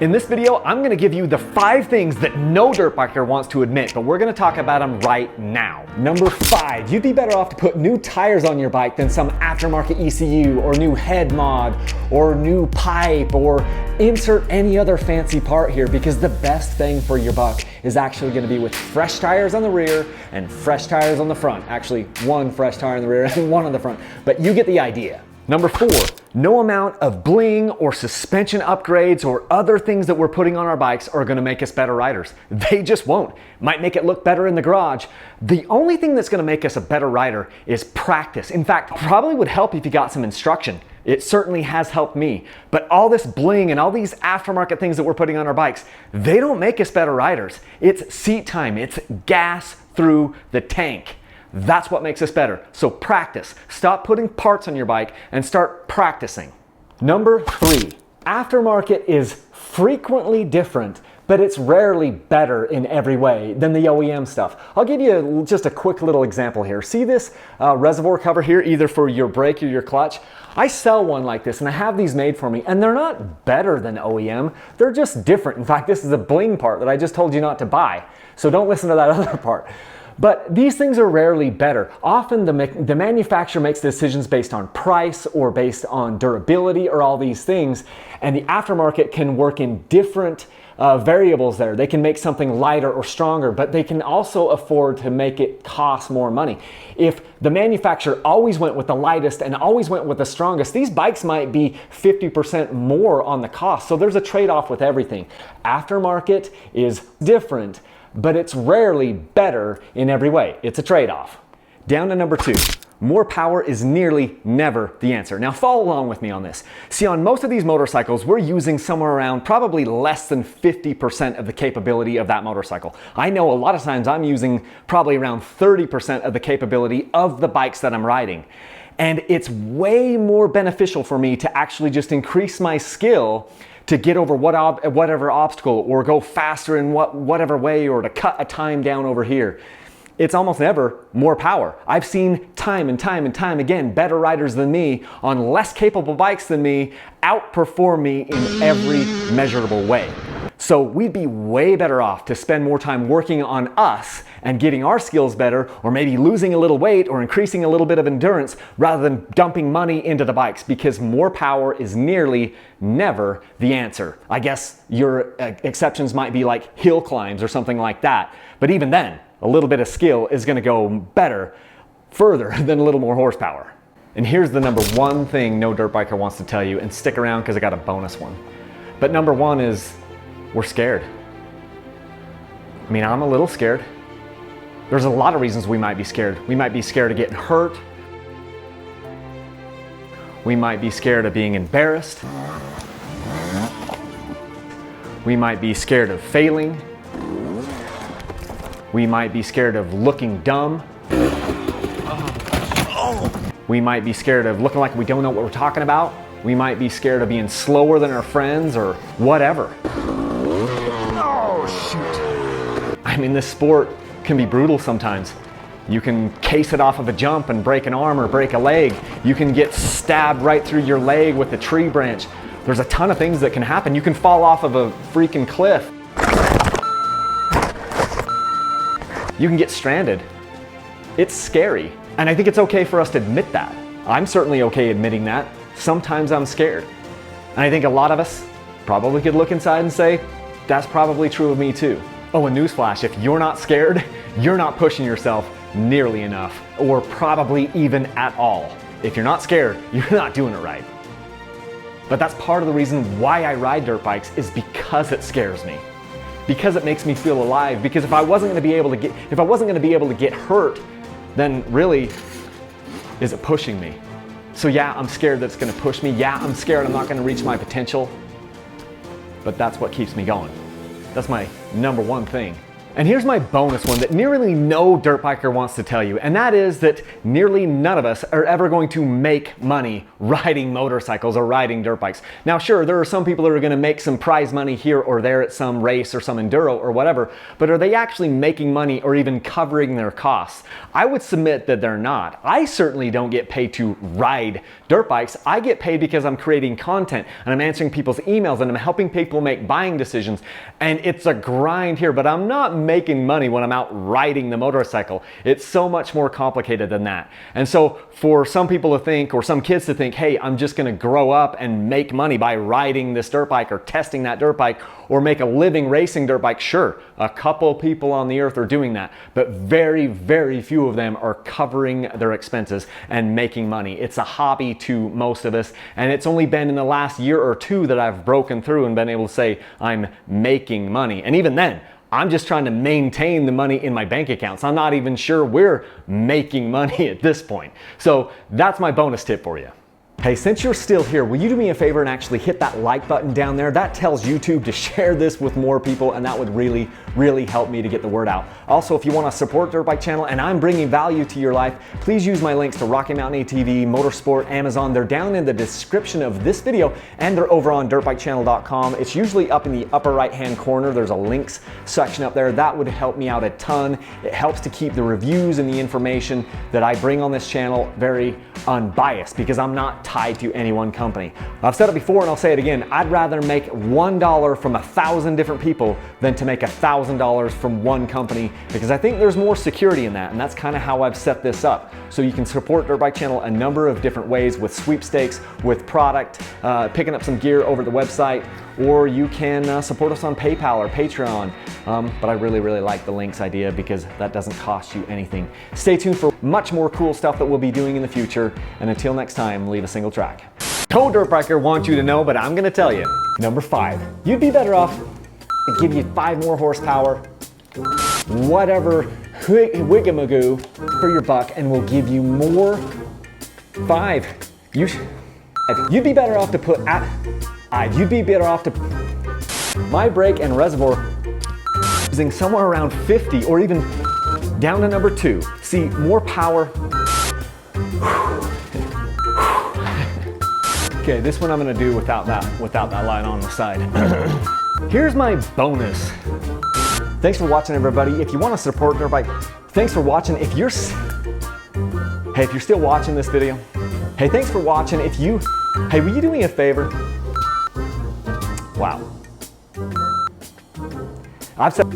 In this video, I'm gonna give you the 5 things that no dirt biker wants to admit, but we're gonna talk about them right now. Number 5, you'd be better off to put new tires on your bike than some aftermarket ECU or new head mod or new pipe or insert any other fancy part here, because the best thing for your buck is actually gonna be with fresh tires on the rear and fresh tires on the front. Actually, one fresh tire on the rear and one on the front, but you get the idea. Number 4, no amount of bling or suspension upgrades or other things that we're putting on our bikes are gonna make us better riders. They just won't. Might make it look better in the garage. The only thing that's gonna make us a better rider is practice. In fact, probably would help if you got some instruction. It certainly has helped me. But all this bling and all these aftermarket things that we're putting on our bikes, they don't make us better riders. It's seat time, it's gas through the tank. That's what makes us better. So practice. Stop putting parts on your bike and start practicing. Number 3, aftermarket is frequently different, but it's rarely better in every way than the OEM stuff. I'll give you just a quick little example here. See this reservoir cover here, either for your brake or your clutch? I sell one like this and I have these made for me, and they're not better than OEM. They're just different. In fact, this is a bling part that I just told you not to buy. So don't listen to that other part. But these things are rarely better. Often the manufacturer makes decisions based on price or based on durability or all these things, and the aftermarket can work in different variables there. They can make something lighter or stronger, but they can also afford to make it cost more money. If the manufacturer always went with the lightest and always went with the strongest, these bikes might be 50% more on the cost. So there's a trade-off with everything. Aftermarket is different, but it's rarely better in every way. It's a trade-off. Down to number 2, more power is nearly never the answer. Now follow along with me on this. See, on most of these motorcycles, we're using somewhere around probably less than 50% of the capability of that motorcycle. I know a lot of times I'm using probably around 30% of the capability of the bikes that I'm riding. And it's way more beneficial for me to actually just increase my skill to get over whatever obstacle, or go faster in whatever way, or to cut a time down over here. It's almost never more power. I've seen time and time and time again, better riders than me on less capable bikes than me outperform me in every measurable way. So we'd be way better off to spend more time working on us and getting our skills better, or maybe losing a little weight or increasing a little bit of endurance, rather than dumping money into the bikes, because more power is nearly never the answer. I guess your exceptions might be like hill climbs or something like that. But even then, a little bit of skill is gonna go better, further than a little more horsepower. And here's the number 1 thing no dirt biker wants to tell you, and stick around because I got a bonus one. But number 1 is, we're scared. I mean, I'm a little scared. There's a lot of reasons we might be scared. We might be scared of getting hurt. We might be scared of being embarrassed. We might be scared of failing. We might be scared of looking dumb. We might be scared of looking like we don't know what we're talking about. We might be scared of being slower than our friends, or whatever. Oh, shoot. I mean, this sport can be brutal sometimes. You can case it off of a jump and break an arm or break a leg. You can get stabbed right through your leg with a tree branch. There's a ton of things that can happen. You can fall off of a freaking cliff. You can get stranded. It's scary. And I think it's okay for us to admit that. I'm certainly okay admitting that. Sometimes I'm scared. And I think a lot of us probably could look inside and say, that's probably true of me too. Oh, a newsflash, if you're not scared, you're not pushing yourself nearly enough, or probably even at all. If you're not scared, you're not doing it right. But that's part of the reason why I ride dirt bikes, is because it scares me. Because it makes me feel alive. Because if I wasn't going to be able to get hurt, then really, is it pushing me? So yeah, I'm scared that it's going to push me. Yeah, I'm scared I'm not going to reach my potential. But that's what keeps me going. That's my number 1 thing. And here's my bonus one that nearly no dirt biker wants to tell you, and that is that nearly none of us are ever going to make money riding motorcycles or riding dirt bikes. Now sure, there are some people that are going to make some prize money here or there at some race or some enduro or whatever, but are they actually making money or even covering their costs? I would submit that they're not. I certainly don't get paid to ride dirt bikes. I get paid because I'm creating content and I'm answering people's emails and I'm helping people make buying decisions, and it's a grind here, but I'm not making money when I'm out riding the motorcycle. It's so much more complicated than that. And so for some people to think, or some kids to think, hey, I'm just gonna grow up and make money by riding this dirt bike or testing that dirt bike or make a living racing dirt bike, sure, a couple people on the earth are doing that, but very, very few of them are covering their expenses and making money. It's a hobby to most of us, and it's only been in the last year or two that I've broken through and been able to say I'm making money. And even then, I'm just trying to maintain the money in my bank accounts. I'm not even sure we're making money at this point. So that's my bonus tip for you. Hey, since you're still here, will you do me a favor and actually hit that like button down there? That tells YouTube to share this with more people, and that would really, really help me to get the word out. Also, if you want to support Dirt Bike Channel and I'm bringing value to your life, please use my links to Rocky Mountain ATV, Motorsport, Amazon. They're down in the description of this video, and they're over on dirtbikechannel.com. It's usually up in the upper right-hand corner. There's a links section up there. That would help me out a ton. It helps to keep the reviews and the information that I bring on this channel very unbiased, because I'm not tied to any one company. I've said it before and I'll say it again. I'd rather make $1 from 1,000 different people than to make $1,000 from one company, because I think there's more security in that, and that's kind of how I've set this up. So you can support Dirt Bike Channel a number of different ways, with sweepstakes, with product, picking up some gear over the website, or you can support us on PayPal or Patreon. But I really, really like the links idea because that doesn't cost you anything. Stay tuned for much more cool stuff that we'll be doing in the future. And until next time, leave a single track. No dirt biker wants you to know, but I'm gonna tell you. Number 5, you'd be better off to give you 5 more horsepower, whatever wiggamagoo for your buck, and we'll give you more. 5. You'd be better off to put you'd be better off to my brake and reservoir using somewhere around 50 or even down to number 2. See, more power. Okay, this one I'm gonna do without that line on the side. Here's my bonus. Thanks for watching, everybody. If you want to support Dirt Bike, thanks for watching. If you're still watching this video, hey, thanks for watching. Hey, will you do me a favor? Wow. I've said